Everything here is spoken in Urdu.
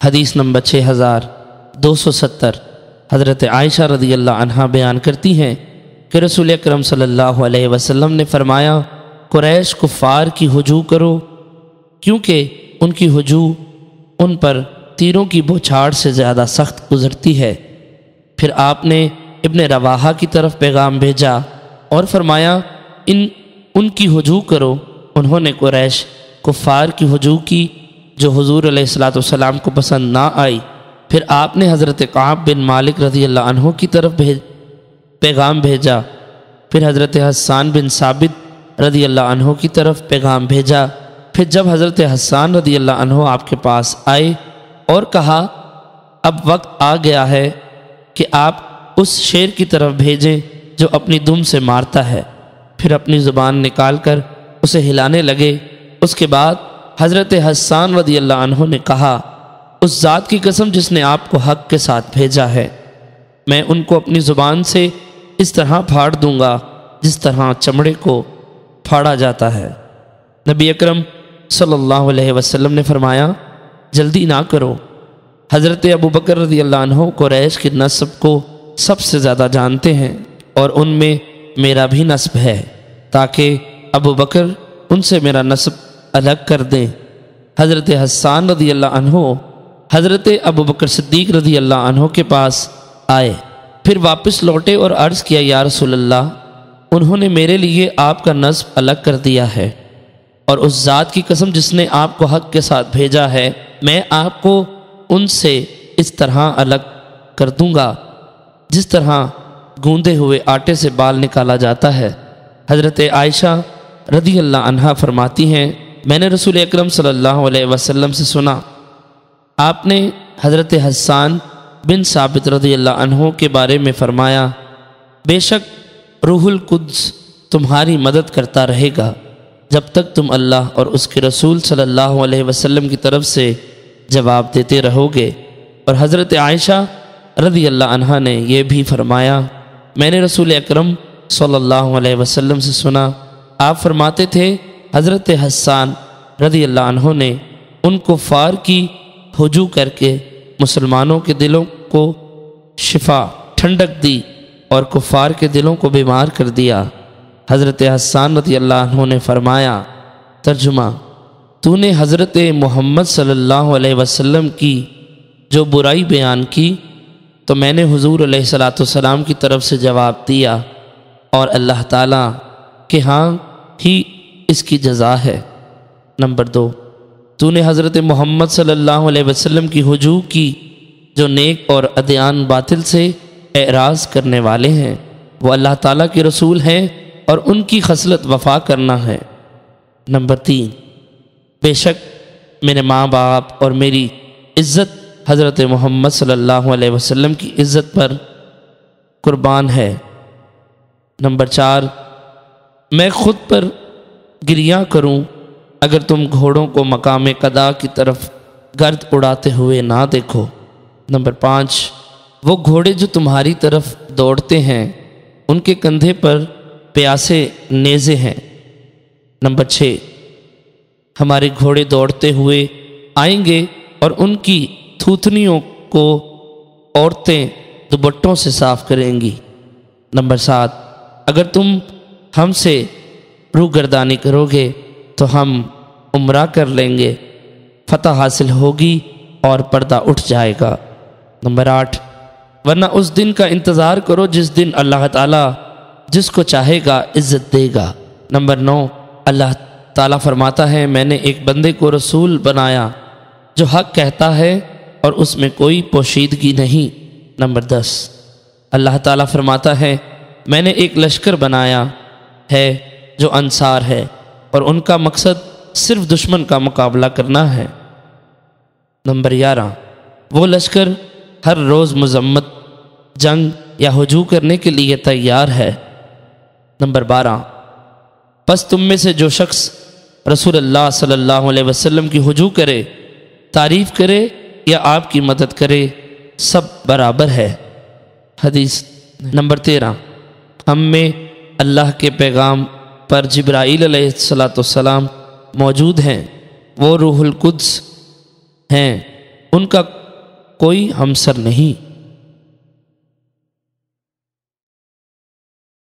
حدیث نمبر 6270 حضرت عائشہ رضی اللہ عنہا بیان کرتی ہیں کہ رسول اکرم صلی اللہ علیہ وسلم نے فرمایا، قریش کفار کی ہجوم کرو، کیونکہ ان کی ہجوم ان پر تیروں کی بوچھاڑ سے زیادہ سخت گزرتی ہے۔ پھر آپ نے ابن رواحہ کی طرف پیغام بھیجا اور فرمایا، ان کی ہجوم کرو۔ انہوں نے قریش کفار کی ہجوم کی جو حضور علیہ السلام کو پسند نہ آئی۔ پھر آپ نے حضرت کعب بن مالک رضی اللہ عنہ کی طرف پیغام بھیجا۔ پھر حضرت حسان بن ثابت رضی اللہ عنہ کی طرف پیغام بھیجا۔ پھر جب حضرت حسان رضی اللہ عنہ آپ کے پاس آئے اور کہا، اب وقت آ گیا ہے کہ آپ اس شیر کی طرف بھیجیں جو اپنی دم سے مارتا ہے، پھر اپنی زبان نکال کر اسے ہلانے لگے۔ اس کے بعد حضرت حسان رضی اللہ عنہ نے کہا، اس ذات کی قسم جس نے آپ کو حق کے ساتھ بھیجا ہے، میں ان کو اپنی زبان سے اس طرح پھاڑ دوں گا جس طرح چمڑے کو پھاڑا جاتا ہے۔ نبی اکرم صلی اللہ علیہ وسلم نے فرمایا، جلدی نہ کرو۔ حضرت ابوبکر رضی اللہ عنہ قریش کی نسب کو سب سے زیادہ جانتے ہیں اور ان میں میرا بھی نسب ہے، تاکہ ابوبکر ان سے میرا نسب الگ کر دیں۔ حضرت حسان رضی اللہ عنہ حضرت ابوبکر صدیق رضی اللہ عنہ کے پاس آئے، پھر واپس لوٹے اور عرض کیا، یا رسول اللہ، انہوں نے میرے لیے آپ کا نسب الگ کر دیا ہے، اور اس ذات کی قسم جس نے آپ کو حق کے ساتھ بھیجا ہے، میں آپ کو ان سے اس طرح الگ کر دوں گا جس طرح گوندے ہوئے آٹے سے بال نکالا جاتا ہے۔ حضرت عائشہ رضی اللہ عنہا فرماتی ہیں، میں نے رسول اکرم صلی اللہ علیہ وسلم سے سنا، آپ نے حضرت حسان بن ثابت رضی اللہ عنہ کے بارے میں فرمایا، بے شک روح القدس تمہاری مدد کرتا رہے گا جب تک تم اللہ اور اس کے رسول صلی اللہ علیہ وسلم کی طرف سے جواب دیتے رہو گے۔ اور حضرت عائشہ رضی اللہ عنہا نے یہ بھی فرمایا، میں نے رسول اکرم صلی اللہ علیہ وسلم سے سنا، آپ فرماتے تھے، حضرت حسان رضی اللہ عنہ نے ان کفار کی ہجوم کر کے مسلمانوں کے دلوں کو شفا ٹھنڈک دی اور کفار کے دلوں کو بیمار کر دیا۔ حضرت حسان رضی اللہ عنہ نے فرمایا، ترجمہ، تو نے حضرت محمد صلی اللہ علیہ وسلم کی جو برائی بیان کی تو میں نے حضور علیہ السلام کی طرف سے جواب دیا، اور اللہ تعالیٰ کہ ہاں ہی اس کی جزا ہے۔ نمبر 2، تو نے حضرت محمد صلی اللہ علیہ وسلم کی ہجوم کی جو نیک اور ادیان باطل سے اعراض کرنے والے ہیں، وہ اللہ تعالیٰ کے رسول ہیں اور ان کی خصلت وفا کرنا ہے۔ نمبر 3، بے شک میرے ماں باپ اور میری عزت حضرت محمد صلی اللہ علیہ وسلم کی عزت پر قربان ہے۔ نمبر 4، میں خود پر گریہ کروں اگر تم گھوڑوں کو مقام قضا کی طرف گرد اڑاتے ہوئے نہ دیکھو۔ نمبر 5، وہ گھوڑے جو تمہاری طرف دوڑتے ہیں ان کے کندھے پر پیاسے نیزے ہیں۔ نمبر 6، ہمارے گھوڑے دوڑتے ہوئے آئیں گے اور ان کی تھوتنیوں کو عورتیں دوپٹوں سے صاف کریں گی۔ نمبر 7، اگر تم ہم سے روگردانی کرو گے تو ہم عمرہ کر لیں گے، فتح حاصل ہوگی اور پردہ اٹھ جائے گا۔ نمبر 8، ورنہ اس دن کا انتظار کرو جس دن اللہ تعالیٰ جس کو چاہے گا عزت دے گا۔ نمبر 9، اللہ تعالیٰ فرماتا ہے، میں نے ایک بندے کو رسول بنایا جو حق کہتا ہے اور اس میں کوئی پوشیدگی نہیں۔ نمبر 10، اللہ تعالیٰ فرماتا ہے، میں نے ایک لشکر بنایا ہے جو انصار ہے اور ان کا مقصد صرف دشمن کا مقابلہ کرنا ہے۔ نمبر 11، وہ لشکر ہر روز مذمت، جنگ یا ہجوم کرنے کے لیے تیار ہے۔ نمبر 12، پس تم میں سے جو شخص رسول اللہ صلی اللہ علیہ وسلم کی ہجوم کرے، تعریف کرے یا آپ کی مدد کرے، سب برابر ہے۔ حدیث نمبر 13، ہم میں اللہ کے پیغام پر جبرائیل علیہ السلام موجود ہیں، وہ روح القدس ہیں، ان کا کوئی ہمسر نہیں۔